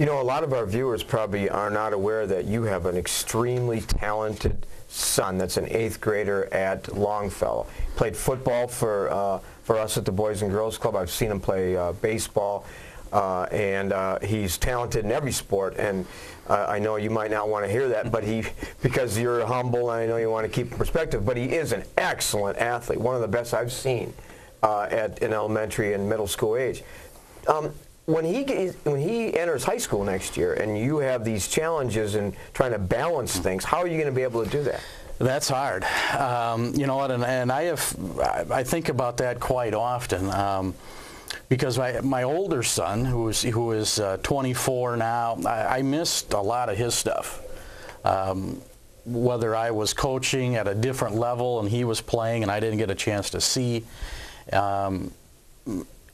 You know, a lot of our viewers probably are not aware that you have an extremely talented son that's an 8th grader at Longfellow. Played football for us at the Boys and Girls Club. I've seen him play baseball, and he's talented in every sport. And I know you might not want to hear that, but because you're humble, and I know you want to keep in perspective, but he is an excellent athlete, one of the best I've seen in elementary and middle school age. When he enters high school next year and you have these challenges in trying to balance things, how are you going to be able to do that? That's hard. You know what, and I think about that quite often. Because my older son, who is 24 now, I missed a lot of his stuff. Whether I was coaching at a different level and he was playing and I didn't get a chance to see.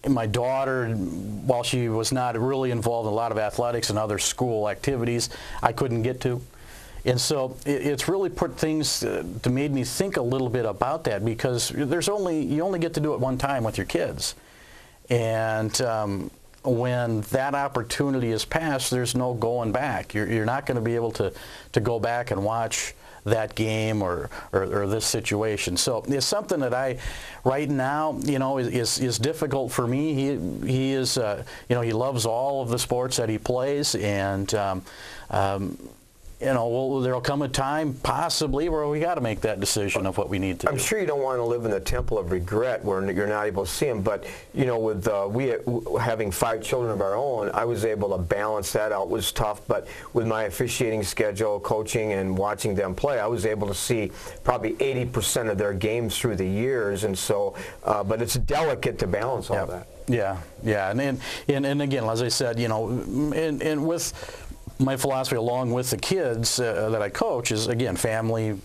My daughter, while she was not really involved in a lot of athletics and other school activities, I couldn't get to. And so it's really put things to made me think a little bit about that, because you only get to do it one time with your kids. And when that opportunity is passed, there's no going back. You're not going to be able to go back and watch that game or this situation. So it's something that right now, you know, is difficult for me. He is, you know, he loves all of the sports that he plays, and you know, there'll come a time possibly where we got to make that decision of what we need to do. I'm sure you don't want to live in the temple of regret where you're not able to see him, but you know, with having 5 children of our own, I was able to balance that out. It was tough, but with my officiating schedule, coaching, and watching them play, I was able to see probably 80% of their games through the years, and so, but it's delicate to balance all that. Yeah, yeah, and again, as I said, you know, and with my philosophy along with the kids that I coach is, again, family,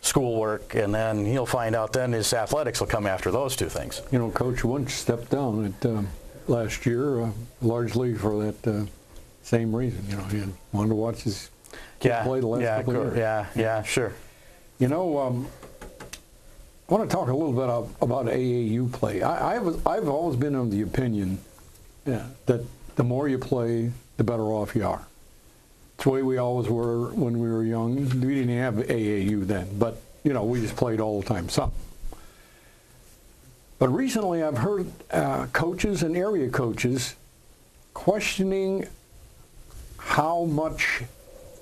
schoolwork, and then he'll find out then his athletics will come after those 2 things. You know, Coach Wunsch stepped down at last year largely for that same reason. You know, he wanted to watch his kid play the last couple of years. Yeah, sure. You know, I want to talk a little bit about AAU play. I've always been of the opinion that the more you play, the better off you are. It's the way we always were when we were young. We didn't have AAU then, but, you know, we just played all the time. But recently I've heard coaches and area coaches questioning how much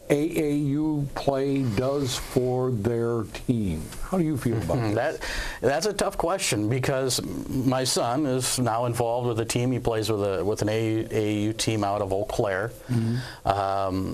AAU play does for their team. How do you feel about that? That's a tough question, because my son is now involved with a team. He plays with an AAU team out of Eau Claire. Mm-hmm.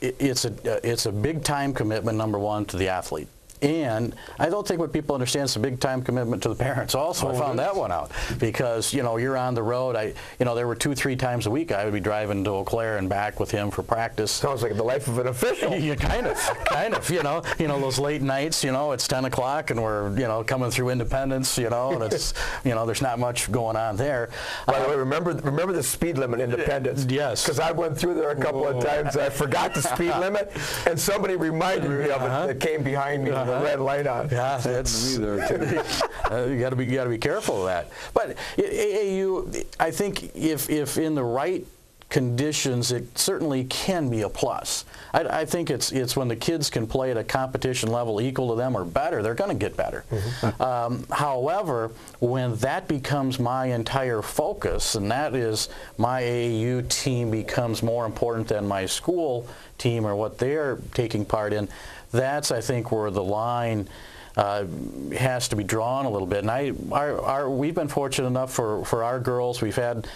It's a big time commitment, number one, to the athlete. And I don't think what people understand is a big time commitment to the parents also. I found that one out, because, you know, you're on the road. You know, there were 2-3 times a week I would be driving to Eau Claire and back with him for practice. Sounds like the life of an official. Yeah, kind of, you know, those late nights, you know, it's 10 o'clock and we're, you know, coming through Independence, you know, and it's, you know, there's not much going on there. By the way, remember the speed limit in Independence? Yes. Because I went through there a couple of times. I forgot the speed limit, and somebody reminded me of it that came behind me. The red light on. Yeah, that's me there too. You got to be careful of that. But AAU, I think if in the right conditions, it certainly can be a plus. I think it's when the kids can play at a competition level equal to them or better, they're going to get better. Mm-hmm. However, when that becomes my entire focus, and that is my AAU team becomes more important than my school team or what they're taking part in, that's, I think, where the line has to be drawn a little bit. And we've been fortunate enough for our girls. We've had,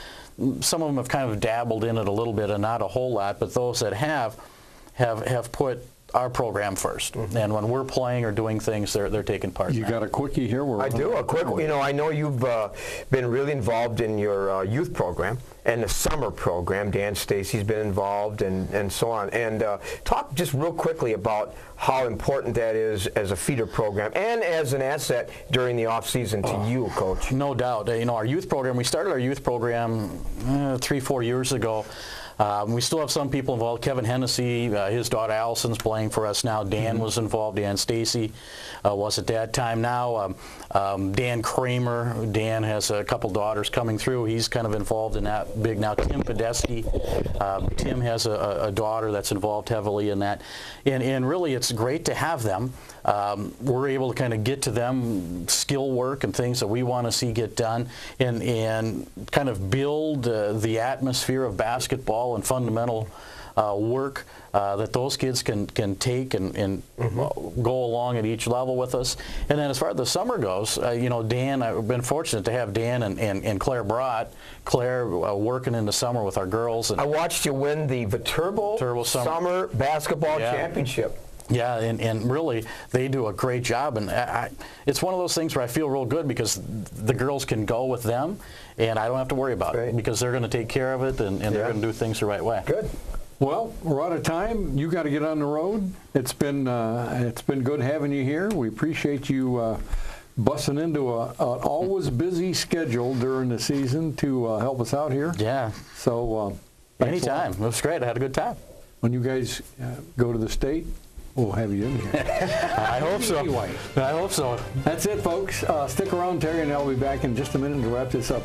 some of them have kind of dabbled in it a little bit and not a whole lot, but those that have put our program first. Mm-hmm. And when we're playing or doing things, they're taking part. You got a quickie here? I do, a quick. You know, I know you've been really involved in your youth program and the summer program. Dan Stacy's been involved, and so on. And talk just real quickly about how important that is as a feeder program and as an asset during the off season to you, Coach. No doubt. You know, our youth program, we started our youth program 3-4 years ago. We still have some people involved. Kevin Hennessy, his daughter Allison's playing for us now. Dan was involved. Dan Stacy was at that time. Now Dan Kramer. Dan has a couple daughters coming through. He's kind of involved in that big now. Tim Podesky. Tim has a daughter that's involved heavily in that. And really, it's great to have them. We're able to kind of get to them skill work and things that we want to see get done, and kind of build the atmosphere of basketball and fundamental work that those kids can take and go along at each level with us. And then as far as the summer goes, you know, Dan, I've been fortunate to have Dan and Claire Brott. Claire working in the summer with our girls. And I watched you win the Viterbo Summer Basketball Championship. Yeah, and really, they do a great job, and it's one of those things where I feel real good because the girls can go with them, and I don't have to worry about it because they're going to take care of it, and they're going to do things the right way. Good. Well, we're out of time. You got to get on the road. It's been good having you here. We appreciate you busting into an always busy schedule during the season to help us out here. Yeah. So anytime. It was great. I had a good time. When you guys go to the state, we'll have you in here. I hope so. Anyway. I hope so. That's it, folks. Stick around. Terry and I will be back in just a minute to wrap this up.